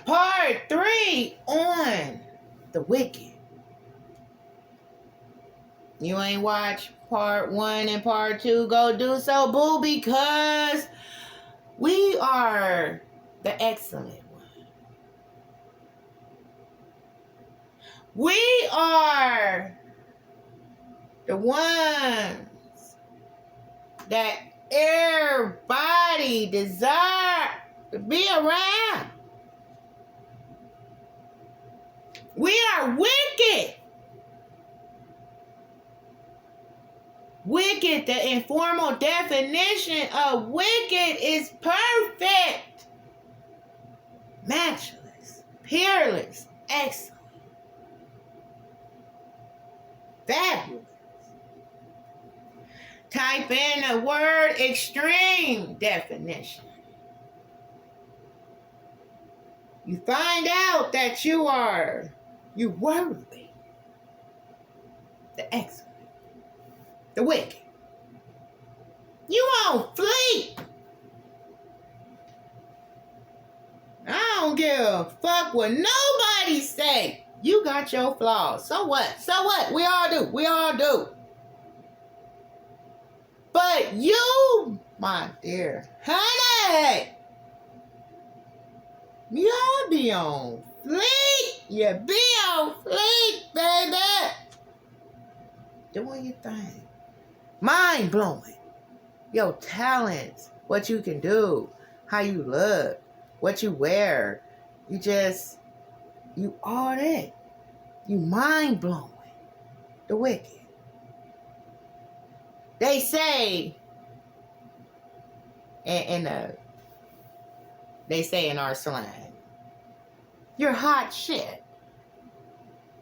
Part 3 on the wicked. You ain't watched part 1 and part 2, go do so, boo, because we are the excellent one. We are the ones that everybody desire to be around. We are wicked. Wicked, the informal definition of wicked is perfect, matchless, peerless, excellent, fabulous. Type in the word extreme definition. You find out that you worthy, the excellent, the wicked. You on fleek. I don't give a fuck what nobody say. You got your flaws. So what? So what? We all do. We all do. But you, my dear honey, you be on fleek. You be on fleek, baby. Doing your thing. Mind blowing. Your talents, what you can do, how you look, what you wear. You all that. You mind blowing. The wicked. They say, they say in our slang, you're hot shit.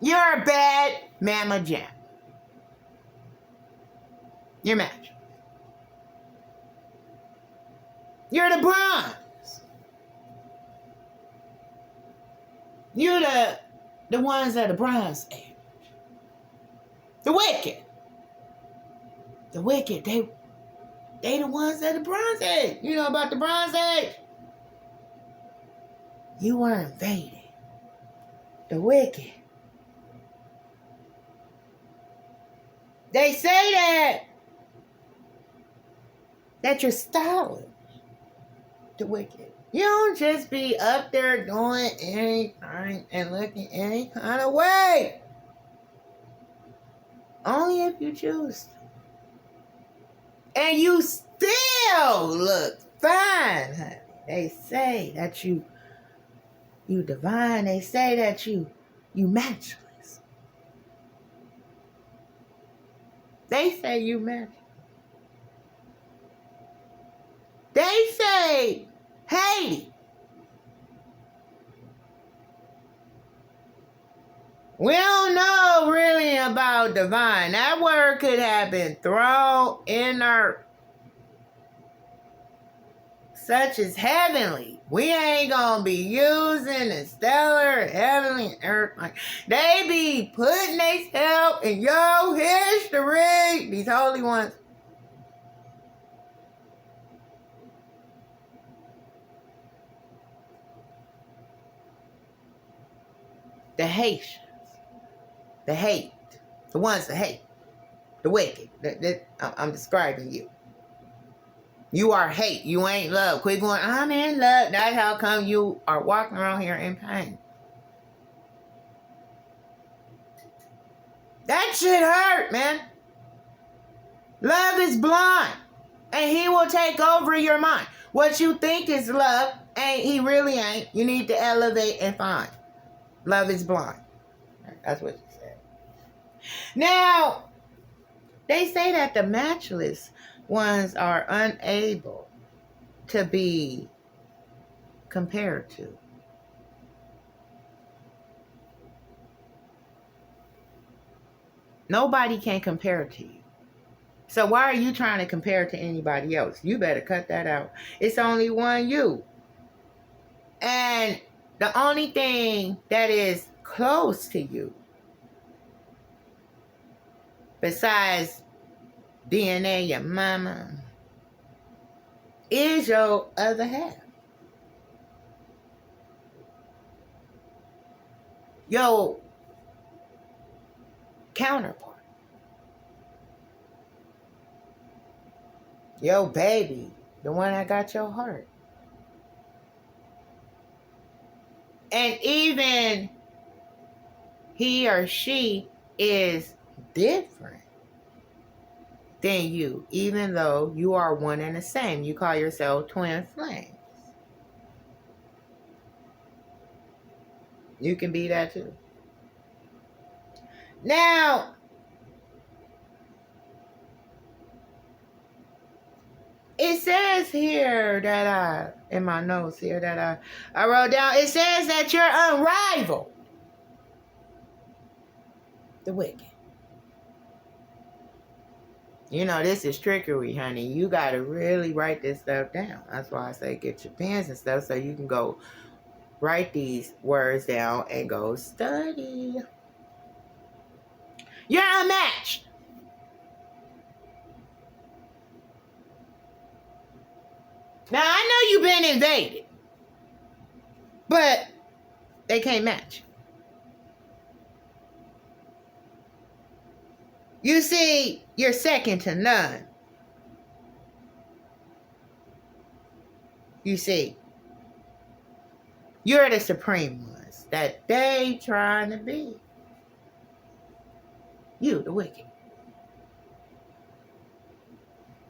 You're a bad mama jam. You're match. You're the bronze. You're the ones at the bronze age. The wicked. The wicked, they the ones at the bronze age. You know about the bronze age? You were invaded. The wicked. They say that you're stylish. The wicked. You don't just be up there doing anything and looking any kind of way. Only if you choose to. And you still look fine, honey. They say that you divine. They say that you matchless. They say you matchless. They say, hey, we don't know really about divine. That word could have been thrown in there, such as heavenly. We ain't gonna be using the stellar, heavenly, and earth. They be putting themselves in your history. These holy ones. The Haitians. The hate. The ones that hate. The wicked. I'm describing you. You are hate. You ain't love. Quit going, I'm in love. That's how come you are walking around here in pain. That shit hurt, man. Love is blind. And he will take over your mind. What you think is love, he really ain't. You need to elevate and find. Love is blind. That's what she said. Now, they say that the matchless ones are unable to be compared to. Nobody can compare to you. So why are you trying to compare to anybody else? You better cut that out. It's only one you. And the only thing that is close to you, besides DNA, your mama, is your other half. your counterpart, your baby, the one that got your heart. And even he or she is different than you, even though you are one and the same. You call yourself twin flames. You can be that too. Now, it says here that in my notes here that I wrote down, it says that you're unrivaled. The wicked. You know, this is trickery, honey. You got to really write this stuff down. That's why I say get your pens and stuff so you can go write these words down and go study. You're unmatched. Now, I know you've been invaded, but they can't match. You see, you're second to none. You see, you're the supreme ones that they trying to be. You, the wicked.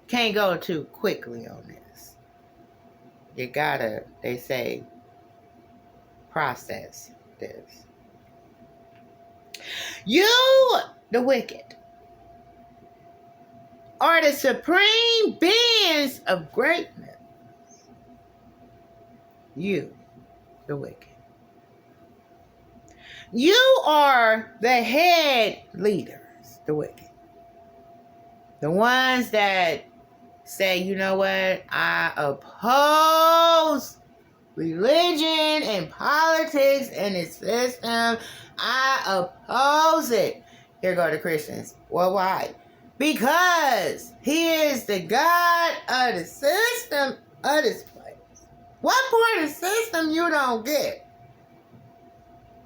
Can't go too quickly on this. You gotta, they say, process this. You, the wicked, are the supreme beings of greatness. You, the wicked. You are the head leaders, the wicked. The ones that say, you know what, I oppose religion and politics and its system. I oppose it. Here go the Christians. Well, why? Because he is the God of the system of this place. What part of the system you don't get?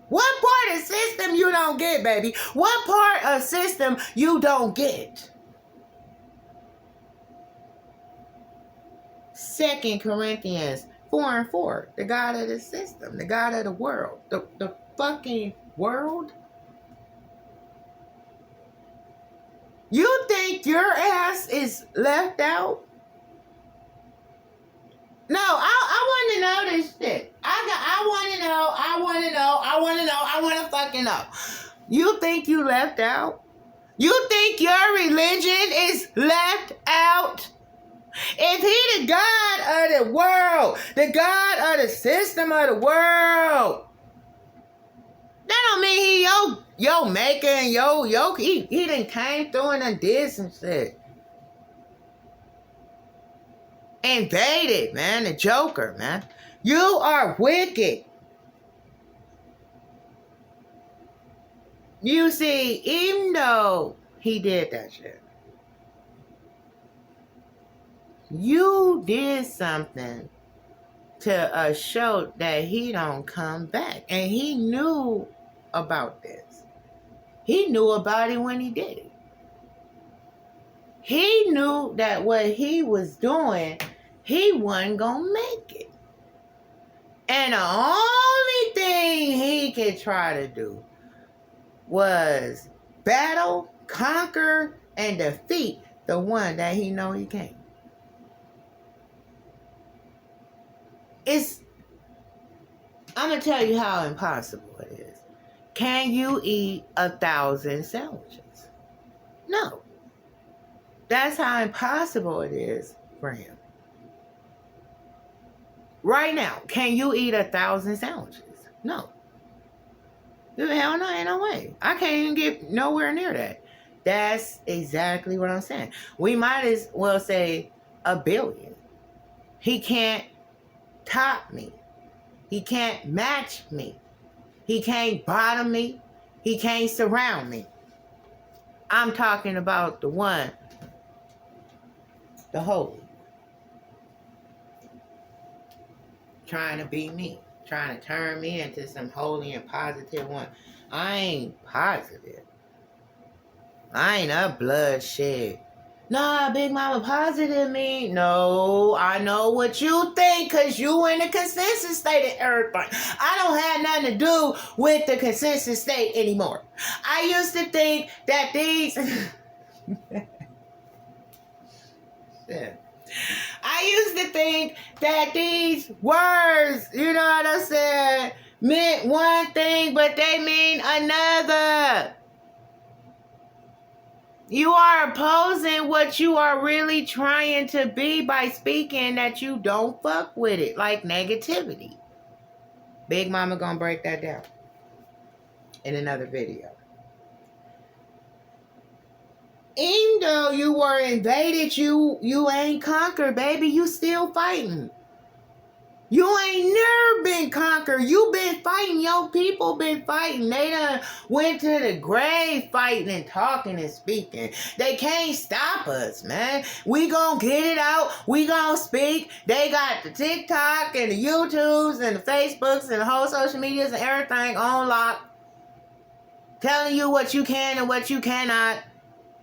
What part of the system you don't get, baby? What part of the system you don't get? 2 Corinthians 4:4. The God of the system. The God of the world. The fucking world. You think your ass is left out? No, I want to know this shit. I want to fucking know. You think you left out? You think your religion is left out? If he the God of the world, the God of the system of the world, that don't mean he yo maker and yo he done came through and done did some shit. Invaded, man, the Joker, man. You are wicked. You see, even though he did that shit, you did something to show that he don't come back. And he knew about this. He knew about it when he did it. He knew that what he was doing, he wasn't going to make it. And the only thing he could try to do was battle, conquer, and defeat the one that he know he can't. I'm going to tell you how impossible it is. Can you eat 1,000 sandwiches? No. That's how impossible it is for him. Right now, can you eat 1,000 sandwiches? No. Hell no, ain't no way. I can't even get nowhere near that. That's exactly what I'm saying. We might as well say 1 billion. He can't top me. He can't match me. He can't bottom me. He can't surround me. I'm talking about the one, the holy, trying to be me. trying to turn me into some holy and positive one. I ain't positive. I ain't a bloodshed. Nah, Big Mama, positive mean? No, I know what you think because you in the consensus state of everything. I don't have nothing to do with the consensus state anymore. I used to think that these... I used to think that these words, you know what I'm saying, meant one thing, but they mean another. You are opposing what you are really trying to be by speaking that you don't fuck with it, like negativity. Big Mama gonna break that down in another video. Even though you were invaded, you ain't conquered, baby. You still fighting. You ain't never been conquered. You been fighting. Your people been fighting. They done went to the grave fighting and talking and speaking. They can't stop us, man. We gonna get it out. We gonna speak. They got the TikTok and the YouTubes and the Facebooks and the whole social medias and everything on lock. Telling you what you can and what you cannot.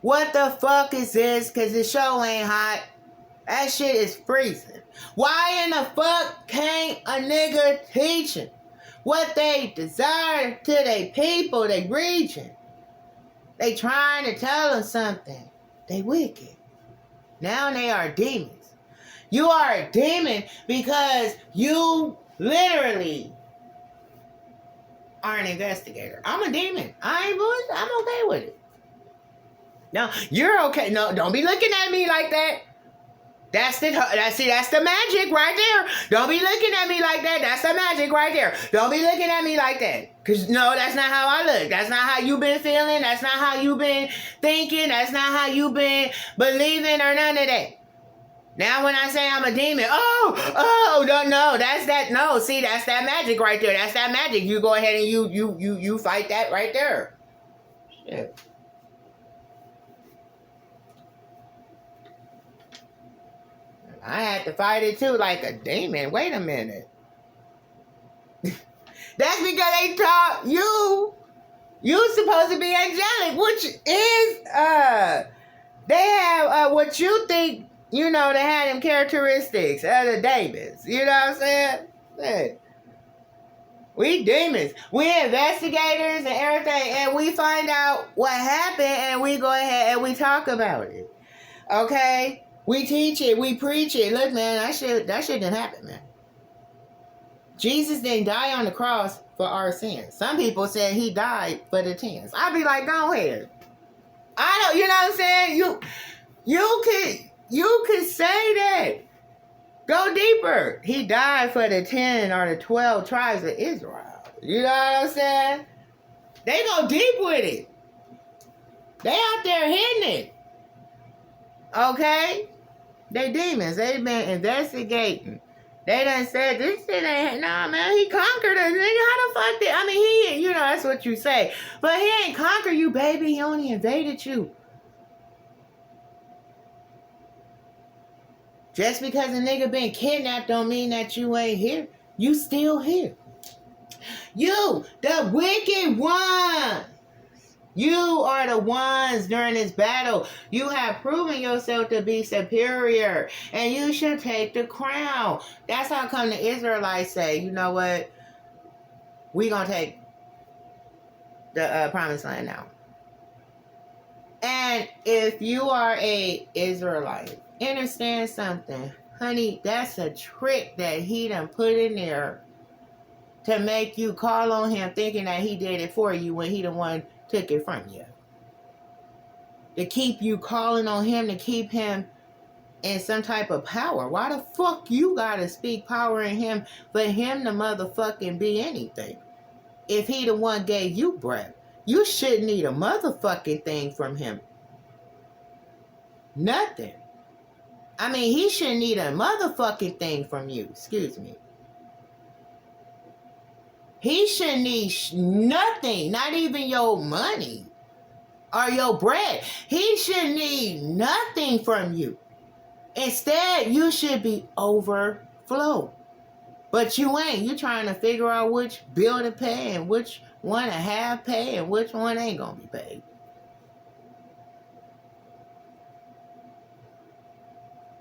What the fuck is this? Because the show ain't hot. That shit is freezing. Why in the fuck can't a nigga teach them what they desire to their people, they region? They trying to tell them something. They wicked. Now they are demons. You are a demon because you literally are an investigator. I'm a demon. I ain't bullshit. I'm okay with it. No, you're okay. No, don't be looking at me like that. That's the magic right there. Don't be looking at me like that. That's the magic right there. Don't be looking at me like that. Because, no, that's not how I look. That's not how you been feeling. That's not how you been thinking. That's not how you been believing or none of that. Now when I say I'm a demon, no, that's that. No, see, that's that magic right there. That's that magic. You go ahead and you fight that right there. Shit. I had to fight it too like a demon. Wait a minute. That's because they taught you. You supposed to be angelic, which is they have what you think, you know, they had them characteristics of the demons. You know what I'm saying? Hey. We demons. We investigators and everything, and we find out what happened and we go ahead and we talk about it. Okay? We teach it, we preach it. Look, man, that shit didn't happen, man. Jesus didn't die on the cross for our sins. Some people said he died for the tens. I'd be like, go ahead. I don't, you know what I'm saying? You could say that. Go deeper. He died for the 10 or the 12 tribes of Israel. You know what I'm saying? They go deep with it. They out there hitting it. Okay? They demons. They been investigating. They done said this shit ain't, nah, man, he conquered us. Nigga, how the fuck did, I mean, he, you know, that's what you say. But he ain't conquered you, baby. He only invaded you. Just because a nigga been kidnapped don't mean that you ain't here. You still here. You, the wicked one. You are the ones during this battle. You have proven yourself to be superior. And you should take the crown. That's how come the Israelites say, you know what? We gonna take the promised land now. And if you are a Israelite, understand something. Honey, that's a trick that he done put in there to make you call on him thinking that he did it for you when he the one took it from you. To keep you calling on him, to keep him in some type of power. Why the fuck you gotta speak power in him for him to motherfucking be anything? If he the one gave you breath, you shouldn't need a motherfucking thing from him. Nothing. I mean, he shouldn't need a motherfucking thing from you. Excuse me. He shouldn't need nothing, not even your money or your bread. He shouldn't need nothing from you. Instead, you should be overflow. But you ain't. You trying to figure out which bill to pay and which one to have pay and which one ain't going to be paid.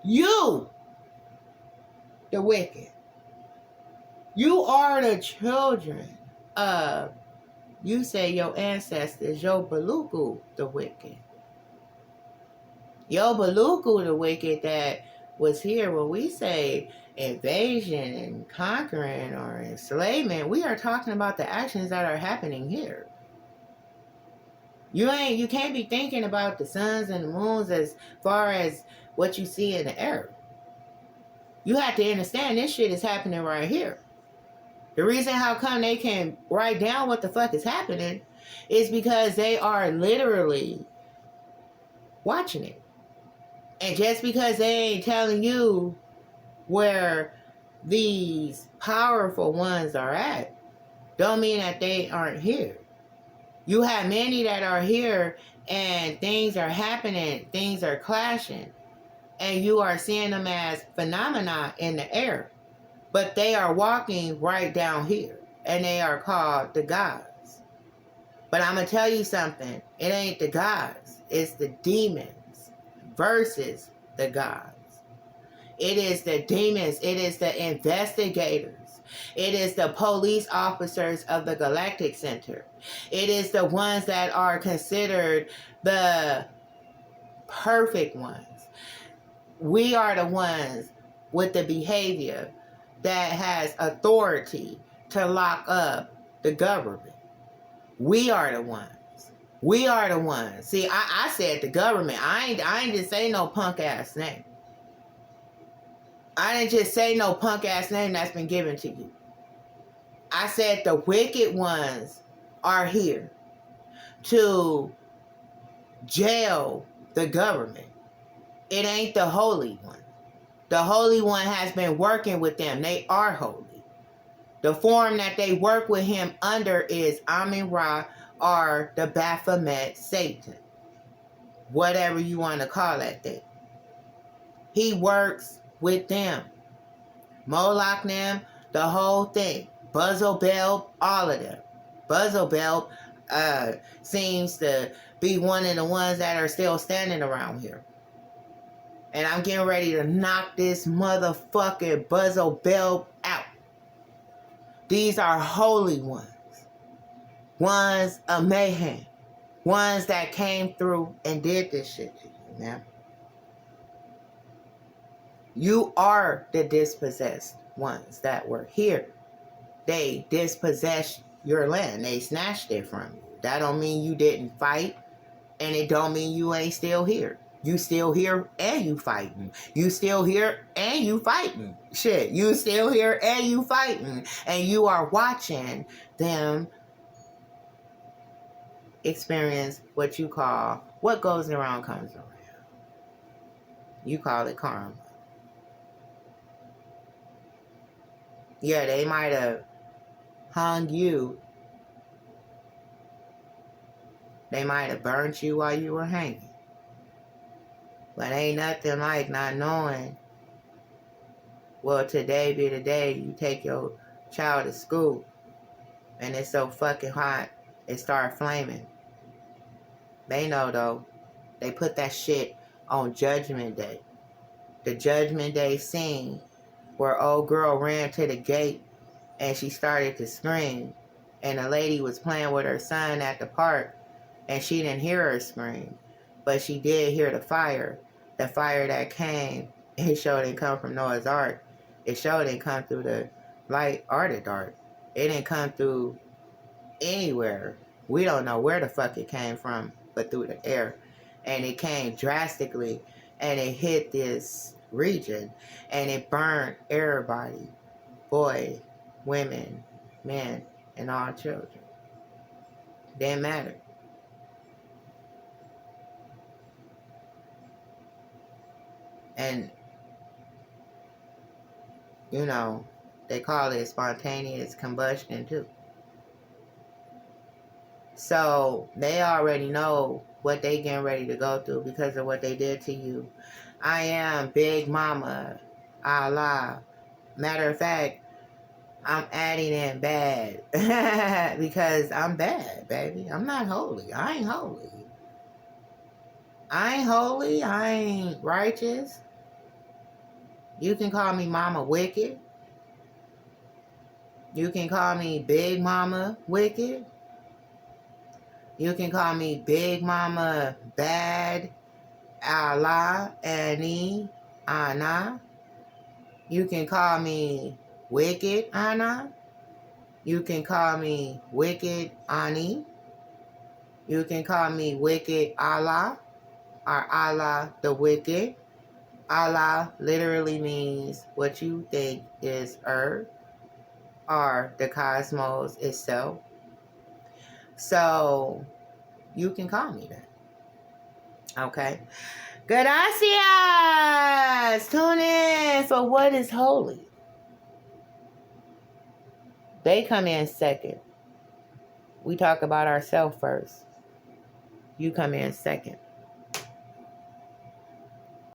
You, the wicked. You are the children of, you say your ancestors, your Baluku, the wicked. Your Baluku, the wicked that was here when we say invasion and conquering or enslavement, we are talking about the actions that are happening here. You can't be thinking about the suns and the moons as far as what you see in the air. You have to understand this shit is happening right here. The reason how come they can write down what the fuck is happening is because they are literally watching it. And just because they ain't telling you where these powerful ones are at, don't mean that they aren't here. You have many that are here and things are happening, things are clashing, and you are seeing them as phenomena in the air. But they are walking right down here, and they are called the gods. But I'm going to tell you something. It ain't the gods. It's the demons versus the gods. It is the demons. It is the investigators. It is the police officers of the Galactic Center. It is the ones that are considered the perfect ones. We are the ones with the behavior that has authority to lock up the government. We are the ones. We are the ones. See, I said the government. I ain't just say no punk ass name. I didn't just say no punk ass name that's been given to you. I said the wicked ones are here to jail the government. It ain't the holy one. The Holy One has been working with them. They are holy. The form that they work with him under is Amin-Ra or the Baphomet Satan. Whatever you want to call that thing. He works with them. Moloch them, the whole thing. Buzzlebel, all of them. Buzzlebel seems to be one of the ones that are still standing around here. And I'm getting ready to knock this motherfucking Buzzlebel out. These are holy ones. Ones of mayhem. Ones that came through and did this shit to you, man. You are the dispossessed ones that were here. They dispossessed your land. They snatched it from you. That don't mean you didn't fight. And it don't mean you ain't still here. You still here and you fighting. You still here and you fighting. Shit, you still here and you fighting. And you are watching them experience what you call, what goes around comes around. You call it karma. Yeah, they might have hung you. They might have burnt you while you were hanging. But ain't nothing like not knowing, well, today be the day you take your child to school and it's so fucking hot, it start flaming. They know though. They put that shit on Judgment Day. The Judgment Day scene where old girl ran to the gate and she started to scream and a lady was playing with her son at the park and she didn't hear her scream, but she did hear the fire. The fire that came, it sure didn't come from Noah's Ark. It sure didn't come through the light or the dark. It didn't come through anywhere. We don't know where the fuck it came from, but through the air. And it came drastically, and it hit this region, and it burned everybody. Boy, women, men, and all children. Didn't matter. And, you know, they call it spontaneous combustion too. So they already know what they getting ready to go through because of what they did to you. I am Big Mama Allah. Matter of fact, I'm adding in bad because I'm bad, baby. I'm not holy. I ain't holy. I ain't holy. I ain't righteous. You can call me Mama Wicked. You can call me Big Mama Wicked. You can call me Big Mama Bad, Allah, Annie, Anna. You can call me Wicked Anna. You can call me Wicked Ani. You can call me Wicked Allah or Allah the Wicked. Allah literally means what you think is Earth or the cosmos itself. So you can call me that. Okay. Gracias. Tune in for what is holy. They come in second. We talk about ourselves first. You come in second.